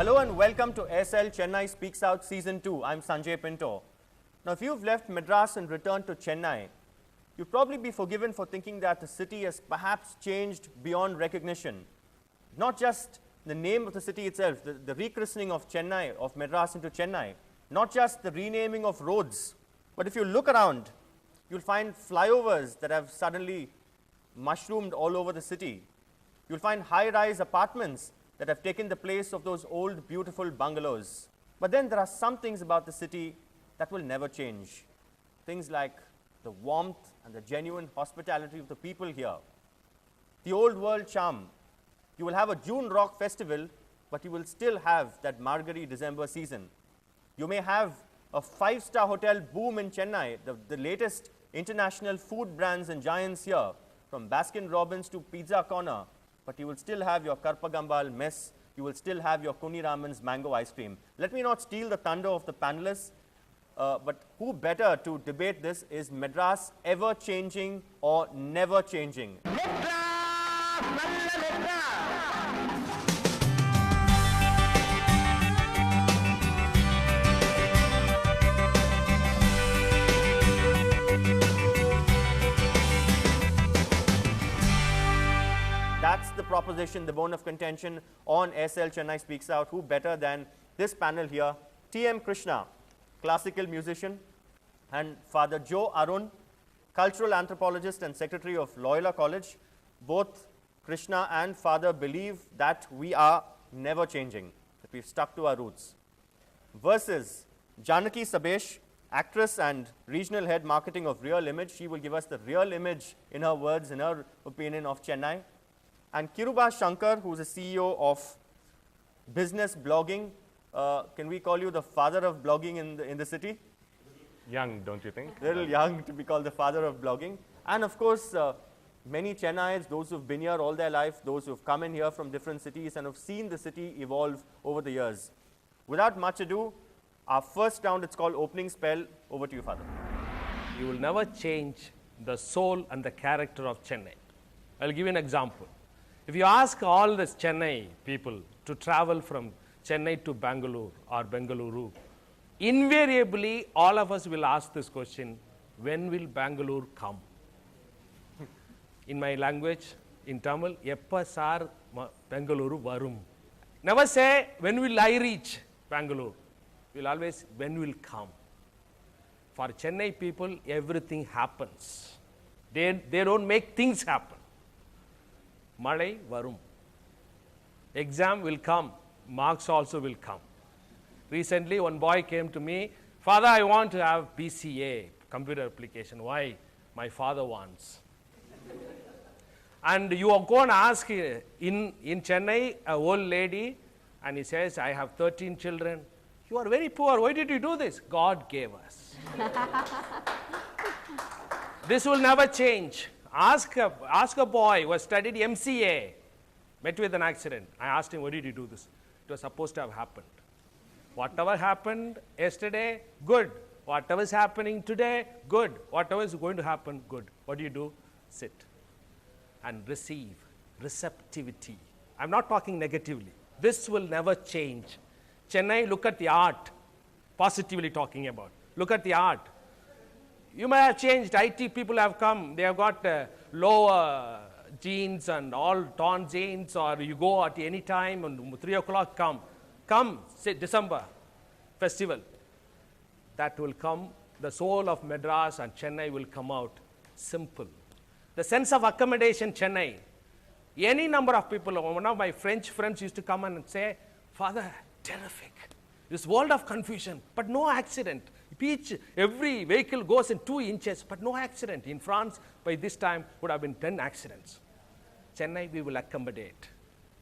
Hello and welcome to SL Chennai Speaks Out Season 2. I'm Sanjay Pinto. Now, if you've left Madras and returned to Chennai, you'd probably be forgiven for thinking that the city has perhaps changed beyond recognition. Not just the name of the city itself, the rechristening of Chennai, of Madras into Chennai, not just the renaming of roads, but if you look around, you'll find flyovers that have suddenly mushroomed all over the city. You'll find high-rise apartments that have taken the place of those old, beautiful bungalows. But then there are some things about the city that will never change. Things like the warmth and the genuine hospitality of the people here. The old world charm. You will have a June Rock festival, but you will still have that Margari December season. You may have a five-star hotel boom in Chennai, the latest international food brands and giants here, from Baskin Robbins to Pizza Corner, but you will still have your Karpagambal mess, you will still have your Kuni Raman's mango ice cream. Let me not steal the thunder of the panelists, but who better to debate this is Madras ever changing or never changing? That's the proposition, the bone of contention on SL Chennai Speaks Out. Who better than this panel here? T.M. Krishna, classical musician, and Father Joe Arun, cultural anthropologist and secretary of Loyola College. Both Krishna and Father believe that we are never changing, that we've stuck to our roots. Versus Janaki Sabesh, actress and regional head marketing of Real Image. She will give us the real image, in her words, in her opinion, of Chennai. And Kiruba Shankar, who is the CEO of Business Blogging. Can we call you the father of blogging in the city? Young, don't you think? A little young to be called the father of blogging. And of course, many Chennaites, those who've been here all their life, those who've come in here from different cities and have seen the city evolve over the years. Without much ado, our first round, it's called Opening Spell. Over to you, Father. You will never change the soul and the character of Chennai. I'll give you an example. If you ask all the Chennai people to travel from Chennai to Bangalore or Bengaluru, invariably all of us will ask this question, when will Bangalore come? In my language, in Tamil, Eppa sar Bengaluru varum. Never say, when will I reach Bangalore? We'll always, when will come? For Chennai people, everything happens. They don't make things happen. Malai varum. Exam will come. Marks also will come. Recently, one boy came to me, Father, I want to have BCA, computer application. Why? My father wants. And you are going to ask in Chennai, an old lady, and he says, I have 13 children. You are very poor. Why did you do this? God gave us. This will never change. Ask a boy who has studied MCA, met with an accident. I asked him, why did you do this? It was supposed to have happened. Whatever happened yesterday, good. Whatever is happening today, good. Whatever is going to happen, good. What do? Sit and receive. Receptivity. I'm not talking negatively. This will never change. Chennai, look at the art. Positively talking about. Look at the art. You may have changed. IT people have come. They have got low jeans and all torn jeans, or you go at any time and 3 o'clock come. Come, say December festival. That will come. The soul of Madras and Chennai will come out simple. The sense of accommodation, Chennai. Any number of people, one of my French friends used to come and say, Father, terrific. This world of confusion, but no accident. Every vehicle goes in 2 inches, but no accident. In France, by this time, would have been 10 accidents. Chennai, we will accommodate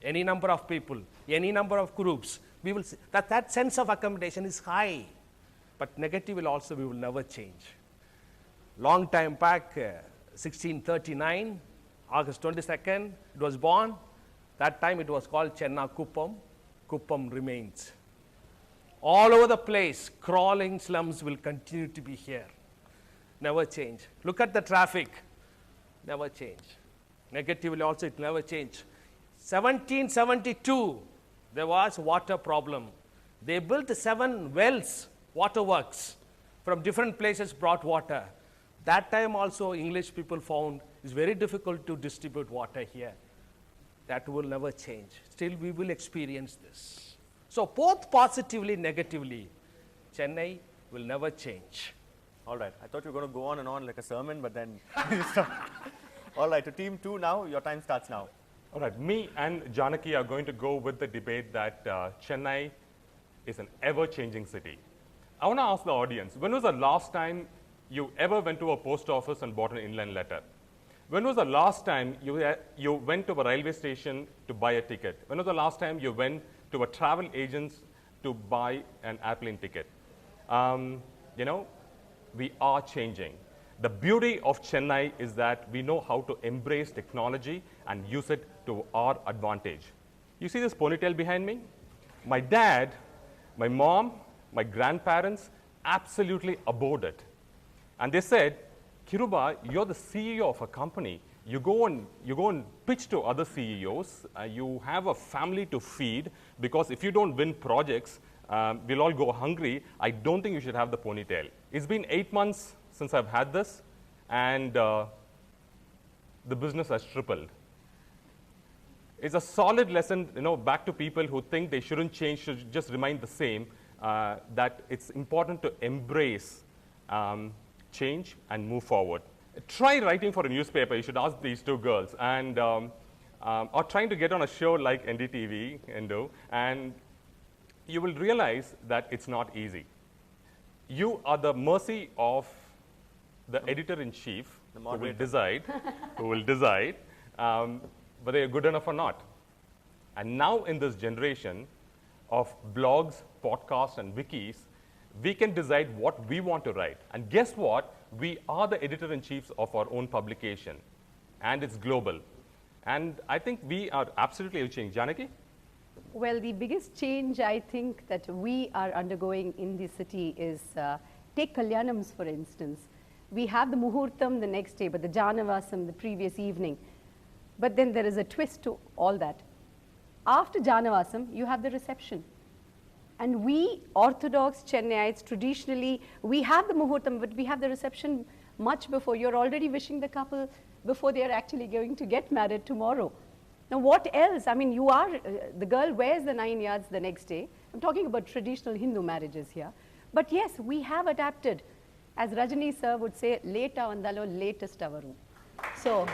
any number of people, any number of groups. We will see that sense of accommodation is high, but negative will also, we will never change. Long time back, 1639, August 22nd, it was born. That time it was called Chenna Kuppam. Kuppam remains. All over the place, crawling slums will continue to be here. Never change. Look at the traffic. Never change. Negatively also, it never change. 1772, there was water problem. They built 7 wells, waterworks, from different places brought water. That time also English people found it's very difficult to distribute water here. That will never change. Still we will experience this. So both positively, negatively, Chennai will never change. All right. I thought you were going to go on and on like a sermon, but then you stopped. All right. To team 2 now. Your time starts now. All right, me and Janaki are going to go with the debate that Chennai is an ever-changing city. I want to ask the audience, when was the last time you ever went to a post office and bought an inland letter? When was the last time you went to a railway station to buy a ticket? When was the last time you went to a travel agent to buy an airplane ticket? You know, we are changing. The beauty of Chennai is that we know how to embrace technology and use it to our advantage. You see this ponytail behind me? My dad, my mom, my grandparents absolutely abhorred it. And they said, Kiruba, you're the CEO of a company. You go and pitch to other CEOs. You have a family to feed, because if you don't win projects, we'll all go hungry. I don't think you should have the ponytail. It's been 8 months since I've had this, and the business has tripled. It's a solid lesson, you know, back to people who think they shouldn't change, should just remain the same, that it's important to embrace change and move forward. Try writing for a newspaper. You should ask these 2 girls, and or trying to get on a show like NDTV, and you will realize that it's not easy. You are the mercy of the editor-in-chief who will decide, whether you're good enough or not. And now in this generation of blogs, podcasts, and wikis, we can decide what we want to write. And guess what? We are the editor-in-chiefs of our own publication, and it's global. And I think we are absolutely changing. Janaki? Well, the biggest change I think that we are undergoing in the city is, take Kalyanams for instance. We have the Muhurtam the next day, but the Janavasam the previous evening. But then there is a twist to all that. After Janavasam, you have the reception. And we Orthodox Chennaites, traditionally, we have the Muhurtam, but we have the reception much before. You're already wishing the couple before they are actually going to get married tomorrow. Now, what else? I mean, you are, the girl wears the 9 yards the next day. I'm talking about traditional Hindu marriages here. But yes, we have adapted. As Rajani sir would say, late avandalo, latest avaru. So,